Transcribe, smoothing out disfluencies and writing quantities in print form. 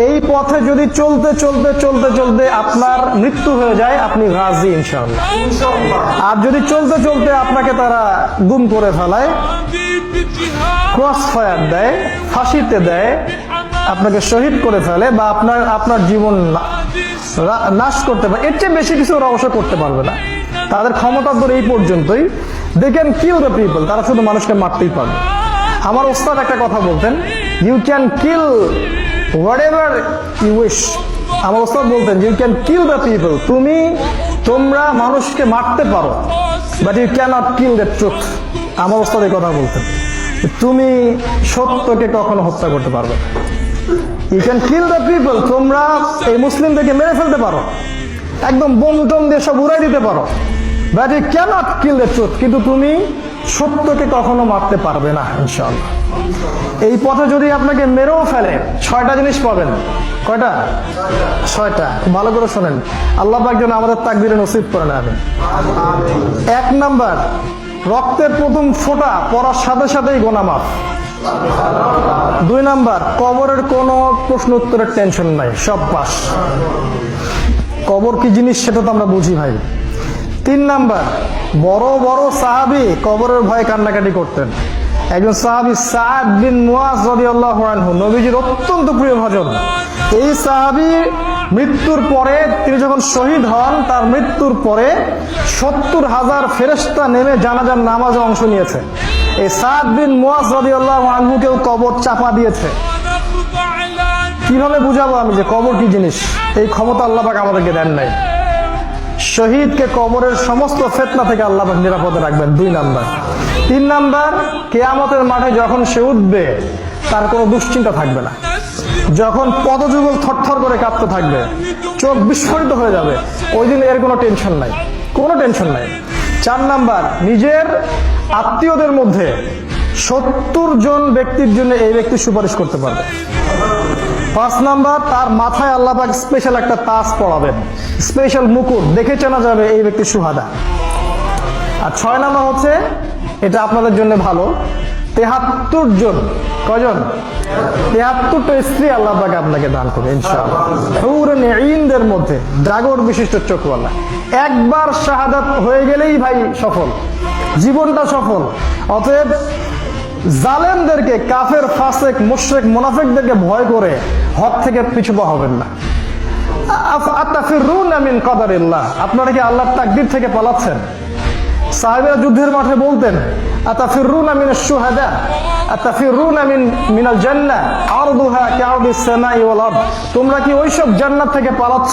এই পথে যদি চলতে চলতে চলতে চলতে আপনার মৃত্যু হয়ে যায়, আপনি গাজী ইনশাআল্লাহ। আর যদি চলতে চলতে আপনাকে তারা গুম করে ফেলায়, ক্রস ফায়ার দেয়, ফাঁসিতে দেয়, আপনাকে শহীদ করে ফেলে, বা আপনার জীবন নাশ করতে পারে, এর চেয়ে বেশি কিছু ওরা অবশ্য করতে পারবে না। তাদের ক্ষমতা ধরে এই পর্যন্তই, they can kill the people, তারা শুধু মানুষকে মারতেই পারবে। আমার ওস্তাদ একটা কথা বলতেন, you can kill whatever you wish. আমার ওস্তাদ বলতেন, you can kill the people, তোমরা মানুষকে মারতে পারো, but you cannot kill the truth. আমার ওস্তাদ এই কথা বলতেন, তুমি সত্যকে কখনো হত্যা করতে পারবে না। You can kill the people, তোমরা এই মুসলিমদেরকে মেরে ফেলতে পারো, একদম বোম টোম দিয়ে সব উড়াই দিতে পারো, but you cannot kill the truth, কিন্তু তুমি সত্যকে কখনো মারতে পারবে না ইনশাআল্লাহ। এই পথে যদি আপনাকে মেরেও ফেলে, 6টা জিনিস পাবেন। কয়টা? 6টা। ভালো করে শোনেন, আল্লাহ পাক যেন আমাদের তাকদীরে নসিব করে নেন। 1 নাম্বার, রক্তের প্রথম ফোঁটা পড়ার সাথে সাথেই গুনাহ মাফ। 2 নাম্বার, কবরের কোনো প্রশ্ন উত্তরের টেনশন নাই, সব পাস। কবর কি জিনিস সেটা তো আমরা বুঝি ভাই। 3 নাম্বার, বড় বড় সাহাবী কবরের ভয়ে কান্নাকাটি করতেন। একজন সাহাবী সাদ বিন মুয়াজ রাদিয়াল্লাহু আনহু, নবীজির অত্যন্ত প্রিয় ভাজন। এই সাহাবী মৃত্যুর পরে, তিনি যখন শহীদ হন, তার মৃত্যুর পরে 70,000 ফেরেশতা নেমে জানাজার নামাজে অংশ নিয়েছে। এই সাদ বিন মুয়াজ রাদিয়াল্লাহু আনহুকেও কবর চাপা দিয়েছে। কিভাবে বুঝাবো আমি যে কবর কি জিনিস? এই ক্ষমতা আল্লাহ পাক আমাদেরকে দেন নাই। শহীদকে কবরের সমস্ত ফিতনা থেকে আল্লাহ পাক নিরাপদে রাখবেন, 2 নাম্বার। 3 নাম্বার, কিয়ামতের মাঠে যখন সে উঠবে, তার কোনো দুশ্চিন্তা থাকবে না। যখন পদযুগল থরথর করে কাঁপতে থাকবে, চোখ বিস্ফোরিত হয়ে যাবে, ওই দিন এর কোনো টেনশন নাই, কোনো টেনশন নাই। 4 নাম্বার, নিজের আত্মীয়দের মধ্যে 70 জন ব্যক্তির জন্য এই ব্যক্তি সুপারিশ করতে পারবে। 5 নাম্বার, তার মাথায় আল্লাহ পাক স্পেশাল একটা তাজ পড়াবেন, স্পেশাল মুকুট, দেখে চেনা যাবে এই ব্যক্তি সুহাদা। আর 6 নাম্বার হচ্ছে, এটা আপনাদের জন্য ভালো, 73 জন, কয়জন? 73টা স্ত্রী আল্লাহ পাক আপনাকে দান করবে ইনশাআল্লাহ। হুরুন ঈনদের মধ্যে জাগর বিশিষ্ট চোখওয়ালা। একবার শাহাদাত হয়ে গেলেই ভাই সফল, জীবনটা সফল। অতএব জালেমদেরকে, কাফের, ফাসেক, মুশরিক, মুনাফিকদেরকে ভয় করে হক থেকে পিছু পা হবেন না। আতাফিরুনা মিন কদারিল্লাহ, আপনারা কি আল্লাহর তাকদীর থেকে পালাচ্ছেন? সাহাবীরা যুদ্ধের মাঠে বলতেন, আতাফিরুনা মিনাশ শুহাদা, আতাফিরুনা মিনাল জান্নাহ আরদুহা কাআরদিস সামাই ওয়াল আরদ, তোমরা কি ওইসব জান্নাত থেকে পালাচ্ছ